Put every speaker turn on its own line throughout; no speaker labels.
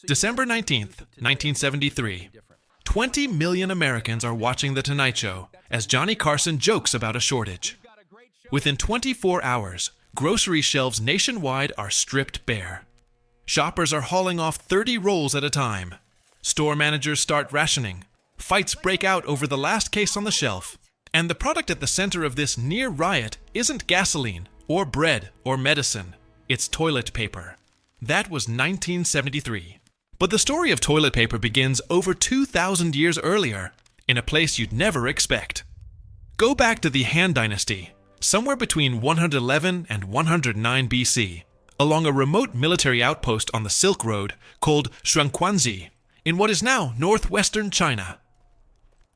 December 19th, 1973. 20 million Americans are watching The Tonight Show as Johnny Carson jokes about a shortage. Within 24 hours, grocery shelves nationwide are stripped bare. Shoppers are hauling off 30 rolls at a time. Store managers start rationing. Fights break out over the last case on the shelf. And the product at the center of this near riot isn't gasoline, or bread, or medicine. It's toilet paper. That was 1973. But the story of toilet paper begins over 2,000 years earlier, in a place you'd never expect. Go back to the Han Dynasty, somewhere between 111 and 109 BC, along a remote military outpost on the Silk Road called Shuangquanzi, in what is now northwestern China.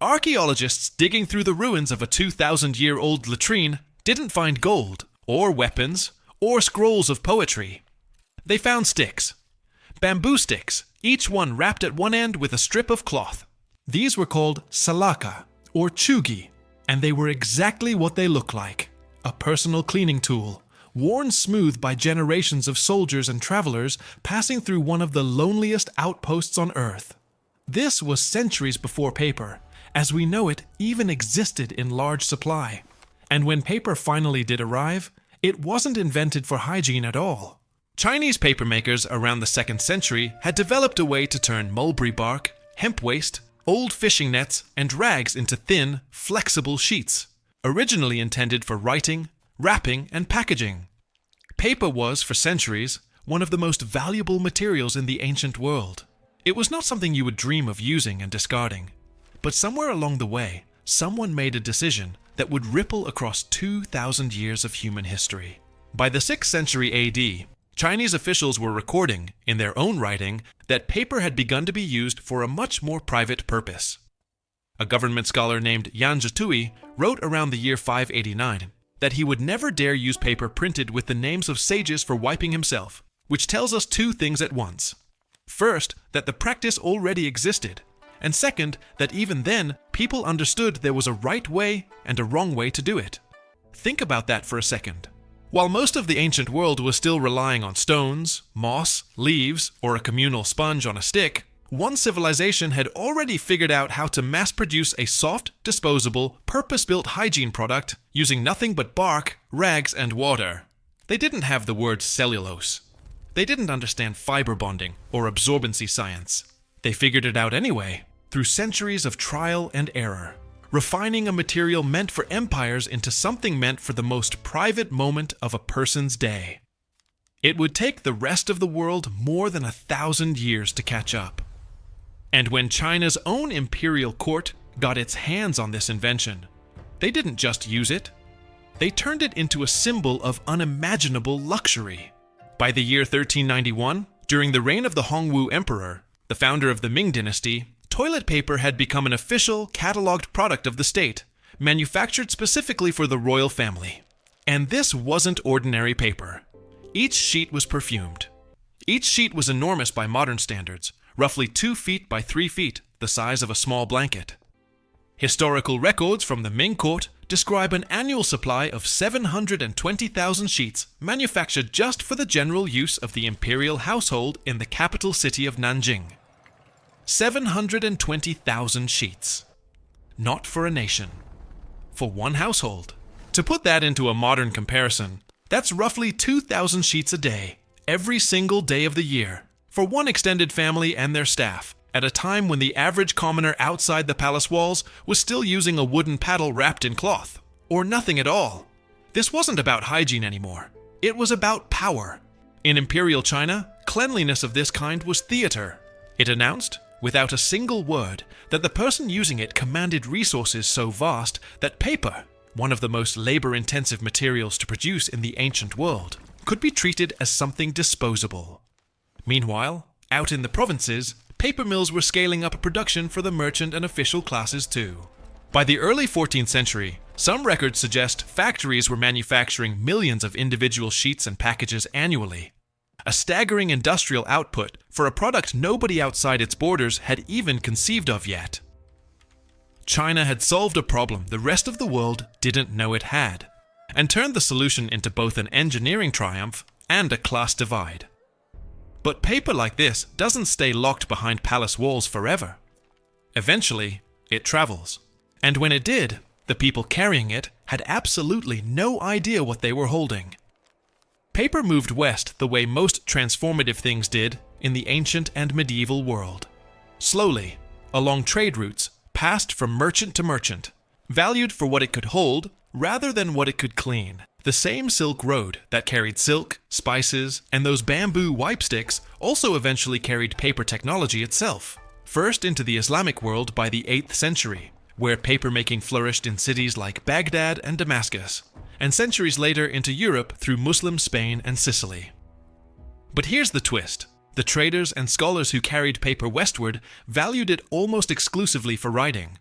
Archaeologists digging through the ruins of a 2,000-year-old latrine didn't find gold, or weapons, or scrolls of poetry. They found sticks. Bamboo sticks, each one wrapped at one end with a strip of cloth. These were called salaka, or chugi, and they were exactly what they look like: a personal cleaning tool, worn smooth by generations of soldiers and travelers passing through one of the loneliest outposts on Earth. This was centuries before paper, as we know it even existed in large supply. And when paper finally did arrive, it wasn't invented for hygiene at all. Chinese papermakers around the 2nd century had developed a way to turn mulberry bark, hemp waste, old fishing nets, and rags into thin, flexible sheets, originally intended for writing, wrapping, and packaging. Paper was, for centuries, one of the most valuable materials in the ancient world. It was not something you would dream of using and discarding. But somewhere along the way, someone made a decision that would ripple across 2,000 years of human history. By the 6th century AD, Chinese officials were recording, in their own writing, that paper had begun to be used for a much more private purpose. A government scholar named Yan Zhetui wrote around the year 589 that he would never dare use paper printed with the names of sages for wiping himself, which tells us two things at once. First, that the practice already existed, and second, that even then, people understood there was a right way and a wrong way to do it. Think about that for a second. While most of the ancient world was still relying on stones, moss, leaves, or a communal sponge on a stick, one civilization had already figured out how to mass-produce a soft, disposable, purpose-built hygiene product using nothing but bark, rags, and water. They didn't have the word cellulose. They didn't understand fiber bonding or absorbency science. They figured it out anyway, through centuries of trial and error, refining a material meant for empires into something meant for the most private moment of a person's day. It would take the rest of the world more than 1,000 years to catch up. And when China's own imperial court got its hands on this invention, they didn't just use it. They turned it into a symbol of unimaginable luxury. By the year 1391, during the reign of the Hongwu Emperor, the founder of the Ming Dynasty, toilet paper had become an official, catalogued product of the state, manufactured specifically for the royal family. And this wasn't ordinary paper. Each sheet was perfumed. Each sheet was enormous by modern standards, roughly 2 feet by 3 feet, the size of a small blanket. Historical records from the Ming court describe an annual supply of 720,000 sheets manufactured just for the general use of the imperial household in the capital city of Nanjing. 720,000 sheets. Not for a nation. For one household. To put that into a modern comparison, that's roughly 2,000 sheets a day, every single day of the year, for one extended family and their staff, at a time when the average commoner outside the palace walls was still using a wooden paddle wrapped in cloth, or nothing at all. This wasn't about hygiene anymore. It was about power. In imperial China, cleanliness of this kind was theater. It announced, without a single word, that the person using it commanded resources so vast that paper, one of the most labor-intensive materials to produce in the ancient world, could be treated as something disposable. Meanwhile, out in the provinces, paper mills were scaling up production for the merchant and official classes too. By the early 14th century, some records suggest factories were manufacturing millions of individual sheets and packages annually. A staggering industrial output for a product nobody outside its borders had even conceived of yet. China had solved a problem the rest of the world didn't know it had, and turned the solution into both an engineering triumph and a class divide. But paper like this doesn't stay locked behind palace walls forever. Eventually, it travels. And when it did, the people carrying it had absolutely no idea what they were holding. Paper moved west the way most transformative things did in the ancient and medieval world. Slowly, along trade routes, passed from merchant to merchant, valued for what it could hold rather than what it could clean. The same Silk Road that carried silk, spices, and those bamboo wipe sticks also eventually carried paper technology itself, first into the Islamic world by the 8th century, where papermaking flourished in cities like Baghdad and Damascus, and centuries later into Europe through Muslim Spain and Sicily. But here's the twist. The traders and scholars who carried paper westward valued it almost exclusively for writing.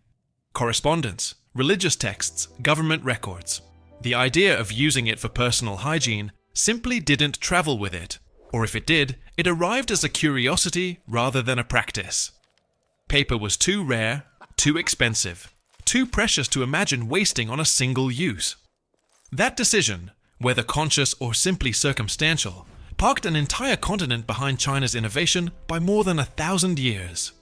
Correspondence, religious texts, government records. The idea of using it for personal hygiene simply didn't travel with it, or if it did, it arrived as a curiosity rather than a practice. Paper was too rare, too expensive, too precious to imagine wasting on a single use. That decision, whether conscious or simply circumstantial, parked an entire continent behind China's innovation by more than 1,000 years.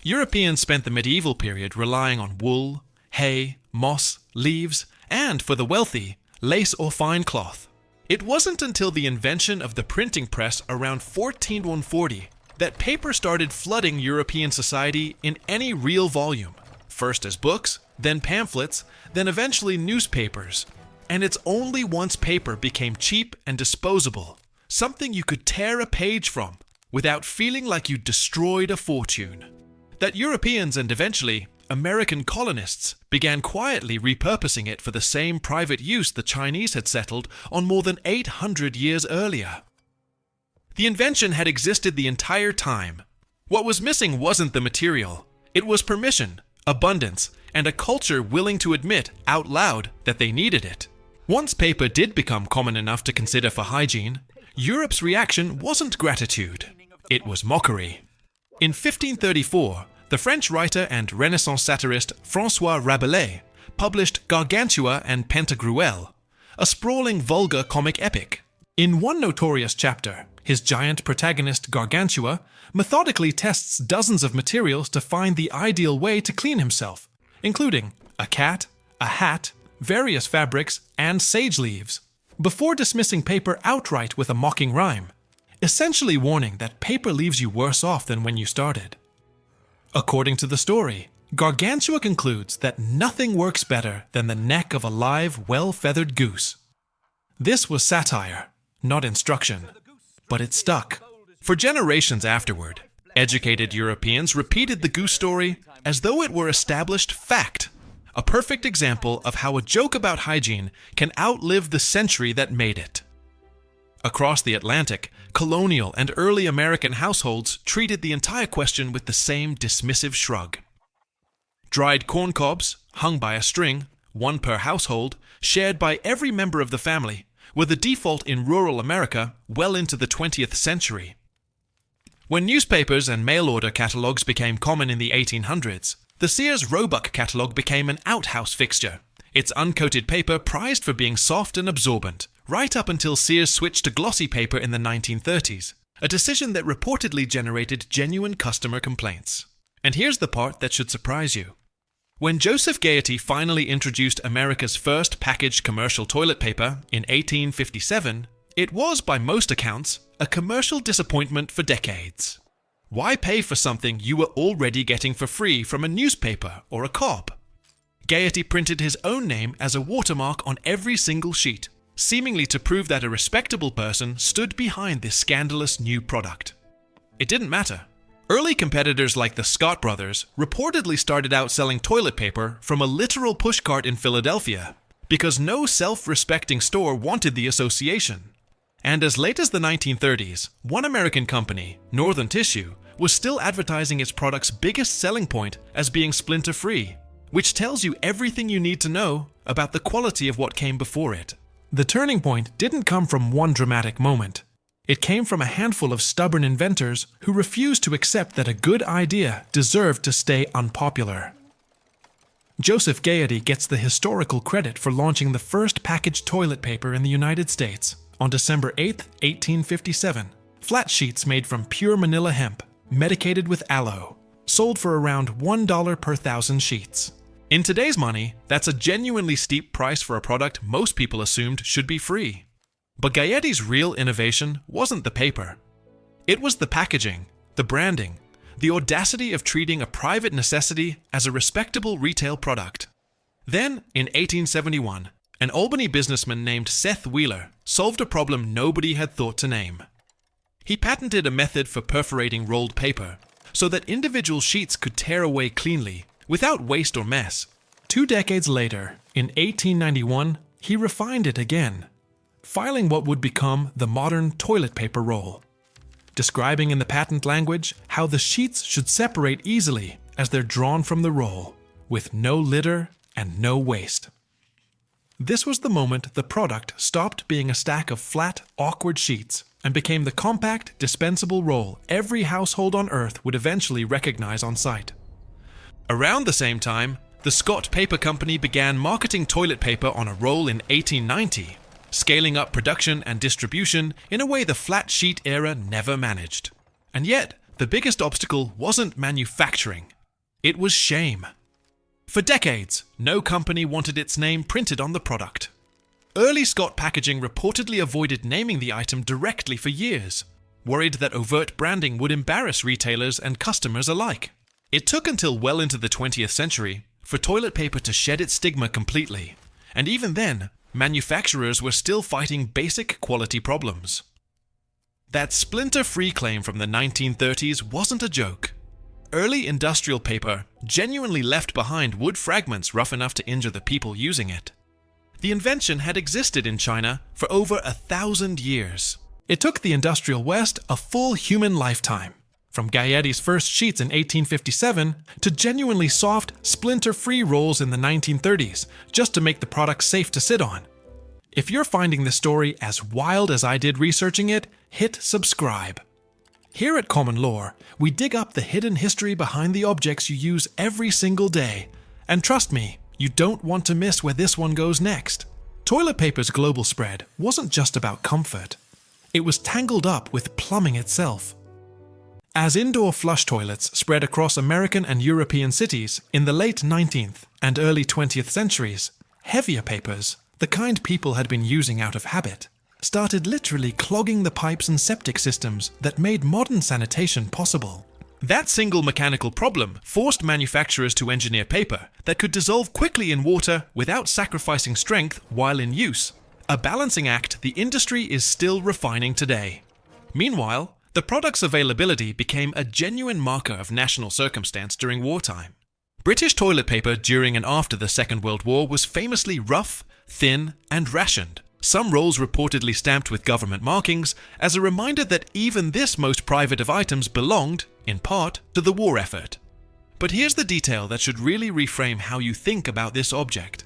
Europeans spent the medieval period relying on wool, hay, moss, leaves, and, for the wealthy, lace or fine cloth. It wasn't until the invention of the printing press around 14140 that paper started flooding European society in any real volume, first as books, then pamphlets, then eventually newspapers. And it's only once paper became cheap and disposable, something you could tear a page from without feeling like you destroyed a fortune, that Europeans and eventually American colonists began quietly repurposing it for the same private use the Chinese had settled on more than 800 years earlier. The invention had existed the entire time. What was missing wasn't the material. It was permission, abundance, and a culture willing to admit out loud that they needed it. Once paper did become common enough to consider for hygiene, Europe's reaction wasn't gratitude. It was mockery. In 1534, the French writer and Renaissance satirist François Rabelais published Gargantua and Pantagruel, a sprawling vulgar comic epic. In one notorious chapter, his giant protagonist Gargantua methodically tests dozens of materials to find the ideal way to clean himself, including a cat, a hat, various fabrics, and sage leaves, before dismissing paper outright with a mocking rhyme, essentially warning that paper leaves you worse off than when you started. According to the story, Gargantua concludes that nothing works better than the neck of a live, well-feathered goose. This was satire, not instruction, but it stuck. For generations afterward, educated Europeans repeated the goose story as though it were established fact, a perfect example of how a joke about hygiene can outlive the century that made it. Across the Atlantic, colonial and early American households treated the entire question with the same dismissive shrug. Dried corn cobs, hung by a string, one per household, shared by every member of the family, were the default in rural America well into the 20th century. When newspapers and mail-order catalogs became common in the 1800s, the Sears Roebuck catalog became an outhouse fixture, its uncoated paper prized for being soft and absorbent, right up until Sears switched to glossy paper in the 1930s, a decision that reportedly generated genuine customer complaints. And here's the part that should surprise you. When Joseph Gaiety finally introduced America's first packaged commercial toilet paper in 1857, it was, by most accounts, a commercial disappointment for decades. Why pay for something you were already getting for free from a newspaper or a cob? Gaiety printed his own name as a watermark on every single sheet, seemingly to prove that a respectable person stood behind this scandalous new product. It didn't matter. Early competitors like the Scott brothers reportedly started out selling toilet paper from a literal pushcart in Philadelphia because no self-respecting store wanted the association. And as late as the 1930s, one American company, Northern Tissue, was still advertising its product's biggest selling point as being splinter-free, which tells you everything you need to know about the quality of what came before it. The turning point didn't come from one dramatic moment. It came from a handful of stubborn inventors who refused to accept that a good idea deserved to stay unpopular. Joseph Gaiety gets the historical credit for launching the first packaged toilet paper in the United States on December 8, 1857, flat sheets made from pure manila hemp, medicated with aloe, sold for around $1 per 1,000 sheets. In today's money, that's a genuinely steep price for a product most people assumed should be free. But Gaetti's real innovation wasn't the paper. It was the packaging, the branding, the audacity of treating a private necessity as a respectable retail product. Then, in 1871, an Albany businessman named Seth Wheeler solved a problem nobody had thought to name. He patented a method for perforating rolled paper so that individual sheets could tear away cleanly, without waste or mess. 2 decades later, in 1891, he refined it again, filing what would become the modern toilet paper roll, describing in the patent language how the sheets should separate easily as they're drawn from the roll, with no litter and no waste. This was the moment the product stopped being a stack of flat, awkward sheets and became the compact, dispensable roll every household on Earth would eventually recognize on sight. Around the same time, the Scott Paper Company began marketing toilet paper on a roll in 1890, scaling up production and distribution in a way the flat sheet era never managed. And yet, the biggest obstacle wasn't manufacturing. It was shame. For decades, no company wanted its name printed on the product. Early Scott packaging reportedly avoided naming the item directly for years, worried that overt branding would embarrass retailers and customers alike. It took until well into the 20th century for toilet paper to shed its stigma completely, and even then, manufacturers were still fighting basic quality problems. That splinter-free claim from the 1930s wasn't a joke. Early industrial paper genuinely left behind wood fragments rough enough to injure the people using it. The invention had existed in China for over 1,000 years. It took the industrial West a full human lifetime, from Gaetti's first sheets in 1857 to genuinely soft, splinter-free rolls in the 1930s, just to make the product safe to sit on. If you're finding this story as wild as I did researching it, hit subscribe. Here at Common Lore, we dig up the hidden history behind the objects you use every single day. And trust me, you don't want to miss where this one goes next. Toilet paper's global spread wasn't just about comfort. It was tangled up with plumbing itself. As indoor flush toilets spread across American and European cities in the late 19th and early 20th centuries, heavier papers, the kind people had been using out of habit, started literally clogging the pipes and septic systems that made modern sanitation possible. That single mechanical problem forced manufacturers to engineer paper that could dissolve quickly in water without sacrificing strength while in use, a balancing act the industry is still refining today. Meanwhile, the product's availability became a genuine marker of national circumstance during wartime. British toilet paper during and after the Second World War was famously rough, thin, and rationed. Some rolls reportedly stamped with government markings as a reminder that even this most private of items belonged, in part, to the war effort. But here's the detail that should really reframe how you think about this object.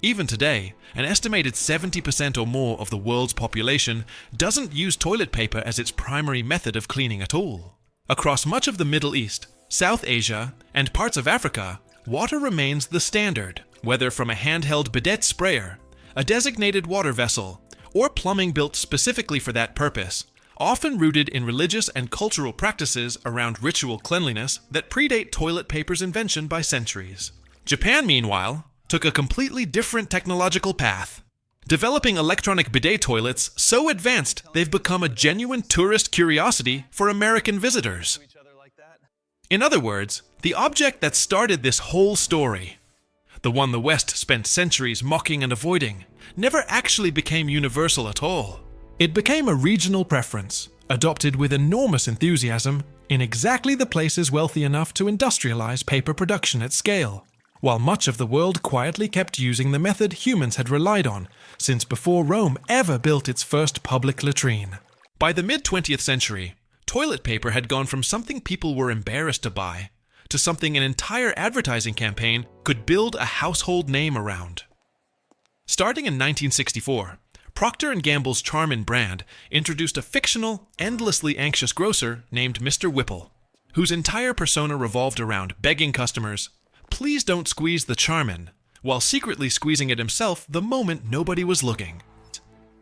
Even today, an estimated 70% or more of the world's population doesn't use toilet paper as its primary method of cleaning at all. Across much of the Middle East, South Asia, and parts of Africa, water remains the standard, whether from a handheld bidet sprayer, a designated water vessel, or plumbing built specifically for that purpose, often rooted in religious and cultural practices around ritual cleanliness that predate toilet paper's invention by centuries. Japan, meanwhile, took a completely different technological path, developing electronic bidet toilets so advanced they've become a genuine tourist curiosity for American visitors. In other words, the object that started this whole story, the one the West spent centuries mocking and avoiding, never actually became universal at all. It became a regional preference, adopted with enormous enthusiasm in exactly the places wealthy enough to industrialize paper production at scale, while much of the world quietly kept using the method humans had relied on since before Rome ever built its first public latrine. By the mid-20th century, toilet paper had gone from something people were embarrassed to buy to something an entire advertising campaign could build a household name around. Starting in 1964, Procter & Gamble's Charmin brand introduced a fictional, endlessly anxious grocer named Mr. Whipple, whose entire persona revolved around begging customers, "Please don't squeeze the Charmin," while secretly squeezing it himself the moment nobody was looking.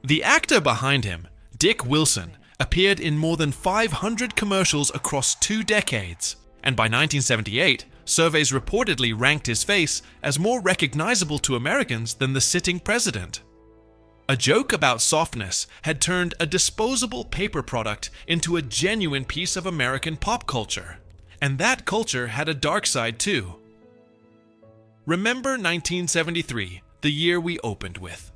The actor behind him, Dick Wilson, appeared in more than 500 commercials across 2 decades, and by 1978, surveys reportedly ranked his face as more recognizable to Americans than the sitting president. A joke about softness had turned a disposable paper product into a genuine piece of American pop culture. And that culture had a dark side too. Remember 1973, the year we opened with.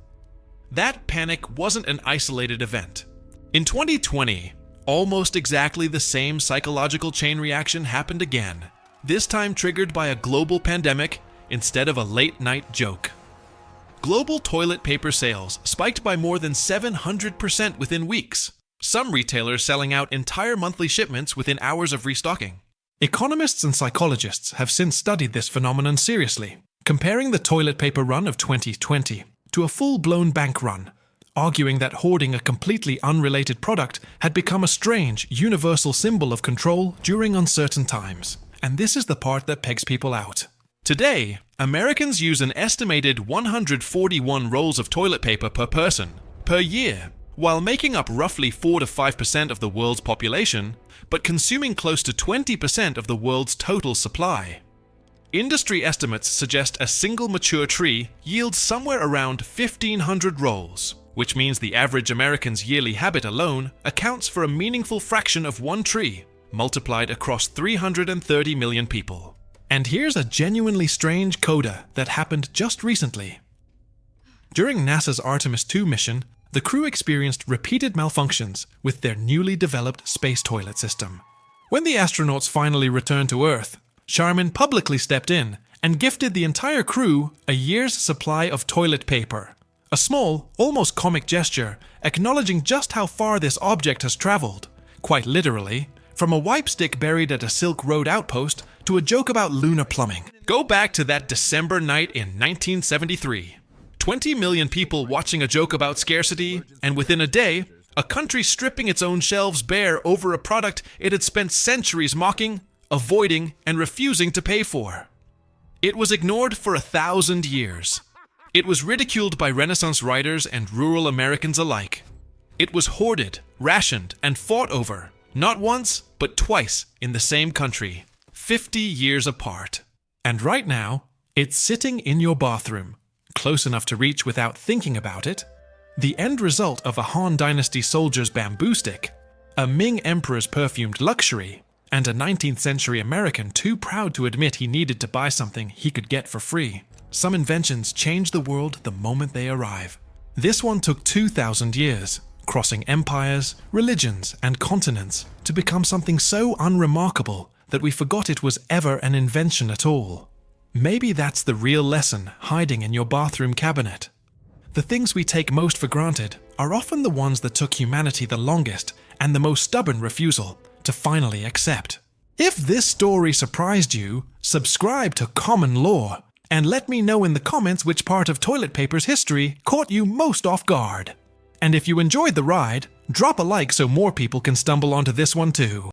That panic wasn't an isolated event. In 2020, almost exactly the same psychological chain reaction happened again, this time triggered by a global pandemic instead of a late-night joke. Global toilet paper sales spiked by more than 700% within weeks, some retailers selling out entire monthly shipments within hours of restocking. Economists and psychologists have since studied this phenomenon seriously, comparing the toilet paper run of 2020 to a full-blown bank run, arguing that hoarding a completely unrelated product had become a strange, universal symbol of control during uncertain times. And this is the part that pegs people out. Today, Americans use an estimated 141 rolls of toilet paper per person, per year, while making up roughly 4 to 5% of the world's population, but consuming close to 20% of the world's total supply. Industry estimates suggest a single mature tree yields somewhere around 1,500 rolls, which means the average American's yearly habit alone accounts for a meaningful fraction of one tree, multiplied across 330 million people. And here's a genuinely strange coda that happened just recently. During NASA's Artemis II mission, the crew experienced repeated malfunctions with their newly developed space toilet system. When the astronauts finally returned to Earth, Charmin publicly stepped in and gifted the entire crew a year's supply of toilet paper. A small, almost comic gesture acknowledging just how far this object has traveled, quite literally, from a wipe stick buried at a Silk Road outpost to a joke about lunar plumbing. Go back to that December night in 1973. 20 million people watching a joke about scarcity, and within a day, a country stripping its own shelves bare over a product it had spent centuries mocking, avoiding, and refusing to pay for. It was ignored for 1,000 years. It was ridiculed by Renaissance writers and rural Americans alike. It was hoarded, rationed, and fought over, not once, but twice in the same country, 50 years apart. And right now, it's sitting in your bathroom, close enough to reach without thinking about it, the end result of a Han Dynasty soldier's bamboo stick, a Ming emperor's perfumed luxury, and a 19th century American too proud to admit he needed to buy something he could get for free. Some inventions change the world the moment they arrive. This one took 2,000 years, crossing empires, religions, and continents to become something so unremarkable that we forgot it was ever an invention at all. Maybe that's the real lesson hiding in your bathroom cabinet. The things we take most for granted are often the ones that took humanity the longest and the most stubborn refusal to finally accept. If this story surprised you, subscribe to Common Lore and let me know in the comments which part of toilet paper's history caught you most off guard. And if you enjoyed the ride, drop a like so more people can stumble onto this one too.